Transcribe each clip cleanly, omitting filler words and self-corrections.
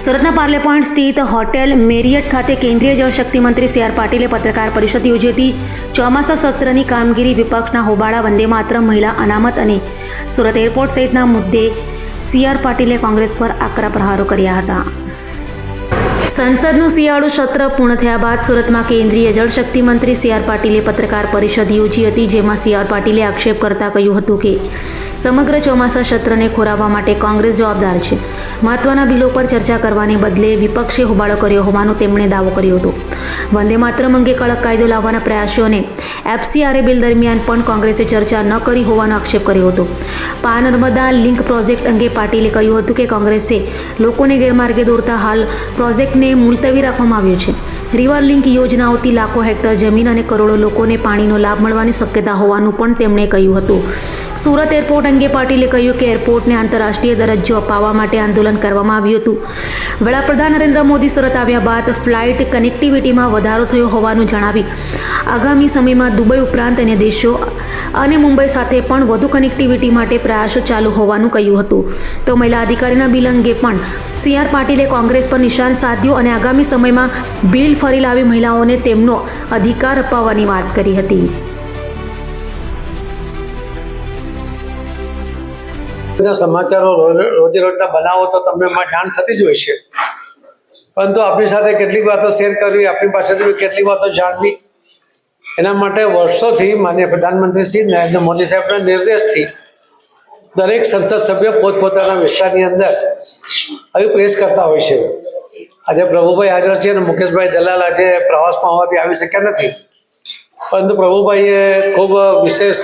સુરતના પાર્લે પોઈન્ટ સ્થિત hotel Marriott ખાતે કેન્દ્રીય જળશક્તિ મંત્રી સી આર પાટીલે પત્રકાર પરિષદ યોજી હતી. ચોમાસા સત્રની કામગીરી, વિપક્ષના હોબાળા, વંદે માતરમ, મહિલા અનામત અને સુરત એરપોર્ટ સહિતના મુદ્દે સી આર પાટીલે કોંગ્રેસ પર આકરા પ્રહારો કર્યા હતા. સંસદનું શિયાળુ સત્ર પૂર્ણ થયા બાદ સુરતમાં કેન્દ્રીય જળશક્તિ મંત્રી સી આર પાટીલે પત્રકાર પરિષદ યોજી હતી, જેમાં સી આર પાટીલે આક્ષેપ કરતા કહ્યું હતું કે સમગ્ર ચોમાસા સત્રને ખોરાવવા માટે કોંગ્રેસ જવાબદાર છે. મહત્વના બિલો પર ચર્ચા કરવાને બદલે વિપક્ષે હોબાળો કર્યો હોવાનો તેમણે દાવો કર્યો હતો. વંદે માતરમ અંગે કડક કાયદો લાવવાના પ્રયાસોને એફસીઆરએ બિલ દરમિયાન પણ કોંગ્રેસે ચર્ચા ન કરી હોવાનો આક્ષેપ કર્યો હતો. નર્મદા લિંક પ્રોજેક્ટ અંગે પાટીલે કહ્યું હતું કે કોંગ્રેસે લોકોને ગેરમાર્ગે દોરતા હાલ પ્રોજેક્ટને મુલતવી રાખવામાં આવ્યો છે. રિવર લિંક યોજનાઓથી લાખો હેક્ટર જમીન અને કરોડો લોકોને પાણીનો લાભ મળવાની શક્યતા હોવાનું પણ તેમણે કહ્યું હતું. સુરત એરપોર્ટ અંગે પાટીલે કહ્યું કે એરપોર્ટને આંતરરાષ્ટ્રીય દરજ્જો અપાવવા માટે આંદોલન કરવામાં આવ્યું હતું. વડાપ્રધાન નરેન્દ્ર મોદી સુરત આવ્યા બાદ ફ્લાઇટ કનેક્ટિવિટીમાં વધારો થયો હોવાનું જણાવી આગામી સમયમાં દુબઈ ઉપરાંત અન્ય દેશો અને મુંબઈ સાથે પણ વધુ કનેક્ટિવિટી માટે પ્રયાસો ચાલુ હોવાનું કહ્યું હતું. તો મહિલા અધિકારીના બિલ અંગે પણ સી આર પાટીલે કોંગ્રેસ પર નિશાન સાધ્યું અને આગામી સમયમાં બિલ ફરી લાવી મહિલાઓને તેમનો અધિકાર અપાવવાની વાત કરી હતી. સમાચારો રોજે રોજના બનાવો તો તમને જાણ થતી જ હોય છે, પરંતુ આપણી સાથે કેટલીક વાતો શેર કરવી, આપણી પાસેથી કેટલીક વાતો જાણવી, એના માટે વર્ષોથી માનનીય પ્રધાનમંત્રી શ્રી નરેન્દ્ર મોદી સાહેબના નિર્દેશથી દરેક સંસદ સભ્ય પોતપોતાના વિસ્તારની અંદર આવી પ્રેસ કરતા હોય છે. આજે પ્રભુભાઈ હાજર છે અને મુકેશભાઈ દલાલ આજે પ્રવાસમાં હોવાથી આવી શક્યા નથી, પરંતુ પ્રભુભાઈએ ખૂબ વિશેષ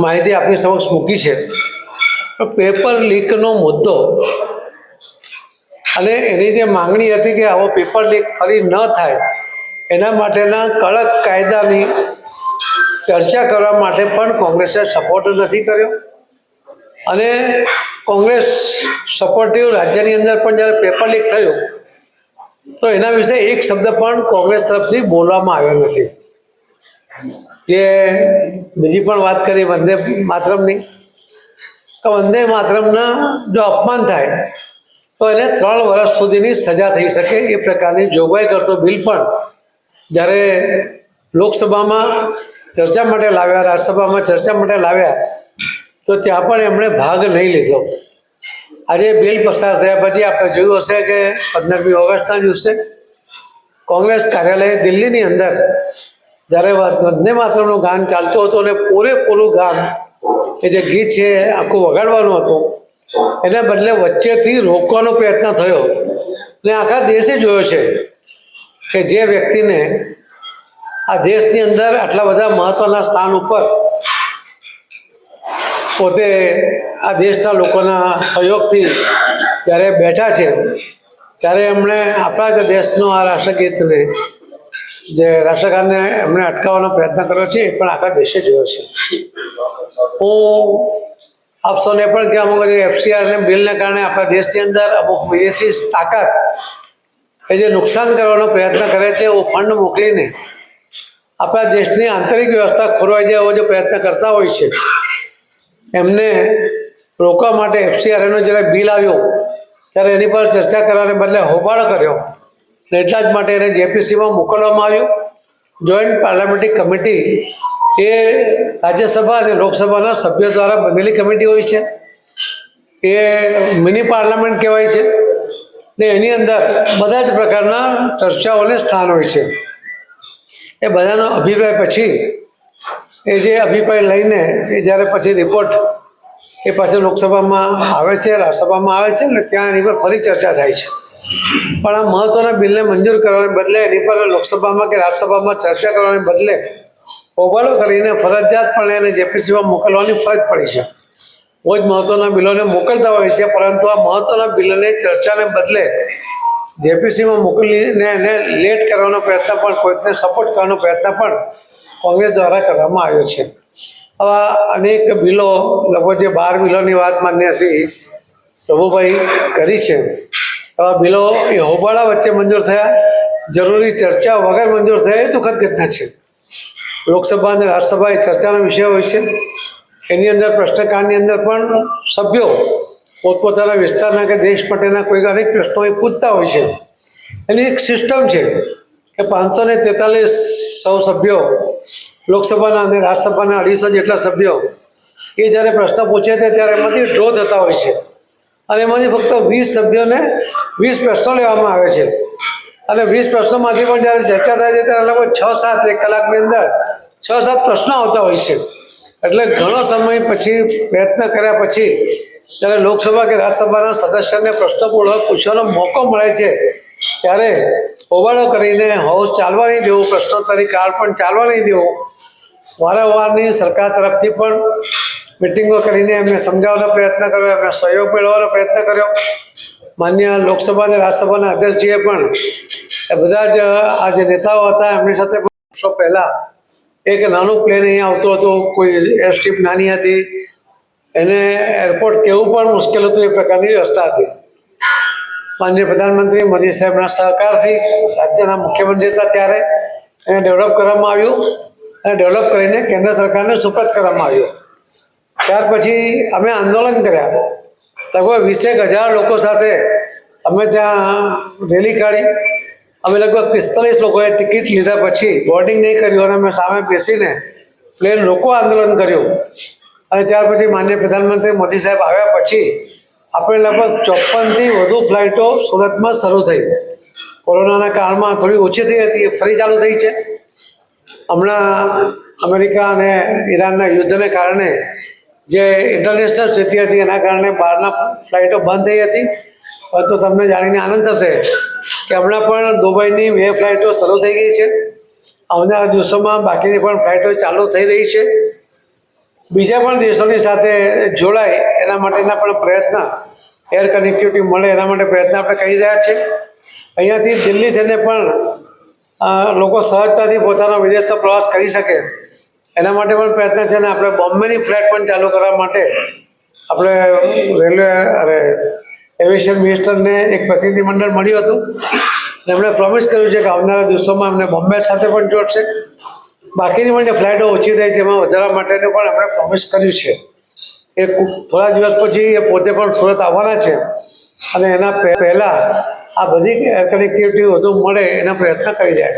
માહિતી આપણી સમક્ષ મૂકી છે. પેપર લીકનો મુદ્દો અને એની જે માંગણી હતી કે આવો પેપર લીક ફરી ન થાય એના માટેના કડક કાયદાની ચર્ચા કરવા માટે પણ કોંગ્રેસે સપોર્ટ નથી કર્યો. અને કોંગ્રેસ સપોર્ટિવ રાજ્યની અંદર પણ જ્યારે પેપર લીક થયું તો એના વિશે એક શબ્દ પણ કોંગ્રેસ તરફથી બોલવામાં આવ્યો નથી. જે બીજી પણ વાત કરી વંદે માતરમની, વંદે માતરમના જો અપમાન થાય તો એને 3 વર્ષ સુધીની સજા થઈ શકે એ પ્રકારની જોગવાઈ કરતો બિલ પણ જ્યારે લોકસભામાં ચર્ચા માટે લાવ્યા, રાજ્યસભામાં ચર્ચા માટે લાવ્યા તો ત્યાં પણ એમણે ભાગ નહીં લીધો. આજે બિલ પસાર થયા પછી આપણે જોયું હશે કે 15મી ઓગસ્ટના દિવસે કોંગ્રેસ કાર્યાલય દિલ્હીની અંદર જ્યારે વંદે માતરમનું ગાન ચાલતું હતું અને પૂરેપૂરું ગાન એ જે ગીત છે આખું વગાડવાનું હતું, એના બદલે વચ્ચેથી રોકવાનો પ્રયત્ન થયો. અને આખા દેશે જોયો છે કે જે વ્યક્તિને આ દેશની અંદર આટલા બધા મહત્ત્વના સ્થાન ઉપર પોતે આ દેશના લોકોના સહયોગથી જ્યારે બેઠા છે ત્યારે એમણે આપણા જ દેશનો આ રાષ્ટ્રગીતને, જે રાષ્ટ્રગાનને એમણે અટકાવવાનો પ્રયત્ન કર્યો છે, એ પણ આખા દેશે જોયો છે. હું આપ સૌને પણ કહેવા માંગુ છું કે એફસીઆરને બિલને કારણે આપણા દેશની અંદર અમુક વિદેશી તાકાત એ જે નુકસાન કરવાનો પ્રયત્ન કરે છે, એવો ફંડ મોકલીને આપણા દેશની આંતરિક વ્યવસ્થા ખોરવાઈ જાય એવો જો પ્રયત્ન કરતા હોય છે, એમને રોકવા માટે એફસીઆરએનો જ્યારે બિલ આવ્યો ત્યારે એની પર ચર્ચા કરવાને બદલે હોબાળો કર્યો અને એટલા જ માટે એને જેપીસીમાં મોકલવામાં આવ્યું. જોઈન્ટ પાર્લામેન્ટરી કમિટી એ રાજ્યસભા અને લોકસભાના સભ્યો દ્વારા બનેલી કમિટી હોય છે. એ મિની પાર્લામેન્ટ કહેવાય છે ને એની અંદર બધા જ પ્રકારના ચર્ચાઓને સ્થાન હોય છે. એ બધાનો અભિપ્રાય પછી એ જે અભિપ્રાય લઈને એ જ્યારે પછી રિપોર્ટ એ પાછળ લોકસભામાં આવે છે, રાજ્યસભામાં આવે છે ને ત્યાં એની પર ફરી ચર્ચા થાય છે. પણ આ મહત્ત્વના બિલને મંજૂર કરવાને બદલે એની પર લોકસભામાં કે રાજ્યસભામાં ચર્ચા કરવાને બદલે હોબાળો કરીને ફરજિયાતપણે એને જેપીસીમાં મોકલવાની ફરજ પડી છે. બહુ જ મહત્ત્વના બિલોને મોકલતા હોય છે, પરંતુ આ મહત્ત્વના બિલોને ચર્ચાને બદલે જેપીસીમાં મોકલીને એને લેટ કરવાનો પ્રયત્ન પણ, કોઈકને સપોર્ટ કરવાનો પ્રયત્ન પણ કોંગ્રેસ દ્વારા કરવામાં આવ્યો છે. આવા અનેક બિલો, લગભગ જે 12 બિલોની વાત માન્ય શ્રી પ્રભુભાઈ કરી છે, આવા બિલો એ હોબાળા વચ્ચે મંજૂર થયા, જરૂરી ચર્ચા વગર મંજૂર થયા, એ દુઃખદ ઘટના છે. લોકસભા અને રાજ્યસભા એ ચર્ચાનો વિષય હોય છે. એની અંદર પ્રશ્નકાળની અંદર પણ સભ્યો પોતપોતાના વિસ્તારના કે દેશ માટેના કોઈ અનેક પ્રશ્નો એ પૂછતા હોય છે. એની એક સિસ્ટમ છે કે 543 સૌ સભ્યો લોકસભાના અને રાજ્યસભાના 250 જેટલા સભ્યો એ જ્યારે પ્રશ્ન પૂછે છે ત્યારે એમાંથી ડ્રો થતા હોય છે અને એમાંથી ફક્ત 20 સભ્યોને 20 પ્રશ્નો લેવામાં આવે છે અને 20 પ્રશ્નોમાંથી પણ જ્યારે ચર્ચા થાય છે ત્યારે લગભગ 6-7 એક કલાકની અંદર 6-7 પ્રશ્નો આવતા હોય છે. એટલે ઘણો સમય પછી પ્રયત્ન કર્યા પછી જ્યારે લોકસભા કે રાજ્યસભાના સદસ્યને પ્રશ્ન પૂછવાનો મોકો મળે છે ત્યારે હોબાળો કરીને હાઉસ ચાલવા નહીં દેવું, પ્રશ્નોત્તરી કાળ પણ ચાલવા નહીં દેવું, વારંવારની સરકાર તરફથી પણ મિટિંગો કરીને એમને સમજાવવાનો પ્રયત્ન કર્યો, એમને સહયોગ મેળવવાનો પ્રયત્ન કર્યો. માન્ય લોકસભા અને રાજ્યસભાના અધ્યક્ષજીએ પણ એ બધા જ આ જે નેતાઓ હતા એમની સાથે પણ વર્ષો પહેલાં એક નાનું પ્લેન અહીંયા આવતું હતું, કોઈ એરસ્ટ્રીપ નાની હતી, એને એરપોર્ટ કેવું પણ મુશ્કેલ હતું, એ પ્રકારની વ્યવસ્થા હતી. માનનીય પ્રધાનમંત્રી મોદી સાહેબના સહકારથી રાજ્યના મુખ્યમંત્રી હતા ત્યારે એને ડેવલપ કરવામાં આવ્યું અને ડેવલપ કરીને કેન્દ્ર સરકારને સુપરત કરવામાં આવ્યું. ત્યાર પછી અમે આંદોલન કર્યા, લગભગ 20,000 લોકો સાથે અમે ત્યાં રેલી કાઢી. અમે લગભગ 45 લોકોએ ટિકિટ લીધા પછી બોર્ડિંગ નહીં કર્યું અને અમે સામે બેસીને પ્લેન રોકો આંદોલન કર્યું. અને ત્યાર પછી માનનીય પ્રધાનમંત્રી મોદી સાહેબ આવ્યા પછી આપણે લગભગ 54થી વધુ ફ્લાઇટો સુરતમાં શરૂ થઈ. કોરોનાના કાળમાં થોડી ઓછી થઈ હતી, એ ફરી ચાલુ થઈ છે. હમણાં અમેરિકા અને ઈરાનના યુદ્ધને કારણે જે ઇન્ટરનેશનલ સ્થિતિ હતી એના કારણે બહારના ફ્લાઇટો બંધ થઈ હતી. પરંતુ તમને જાણીને આનંદ થશે કે હમણાં પણ દુબઈની 2 ફ્લાઇટો શરૂ થઈ ગઈ છે. આવનારા દિવસોમાં બાકીની પણ ફ્લાઇટો ચાલુ થઈ રહી છે. બીજા પણ દેશોની સાથે જોડાય એના માટેના પણ પ્રયત્ન, એર કનેક્ટિવિટી મળે એના માટે પ્રયત્ન આપણે કરી રહ્યા છીએ. અહીંયાથી દિલ્હી થઈને પણ લોકો સહજતાથી પોતાનો વિદેશનો પ્રવાસ કરી શકે એના માટે પણ પ્રયત્ન છે. અને આપણે બોમ્બેની ફ્લાઇટ પણ ચાલુ કરવા માટે આપણે રેલવે એવિએશન મિનિસ્ટરને એક પ્રતિનિધિ મંડળ મળ્યું હતું અને એમણે પ્રોમિસ કર્યું છે કે આવનારા દિવસોમાં અમને બોમ્બે સાથે પણ જોડશે. બાકીની પણ જે ફ્લાઇટો ઓછી થઈ છે એમાં વધારવા માટેનું પણ એમણે પ્રોમિસ કર્યું છે. એ થોડા દિવસ પછી એ પોતે પણ સુરત આવવાના છે અને એના પહેલાં આ બધી એર કનેક્ટિવિટી વધુ મળે એના પ્રયત્ન કરી રહ્યા છે.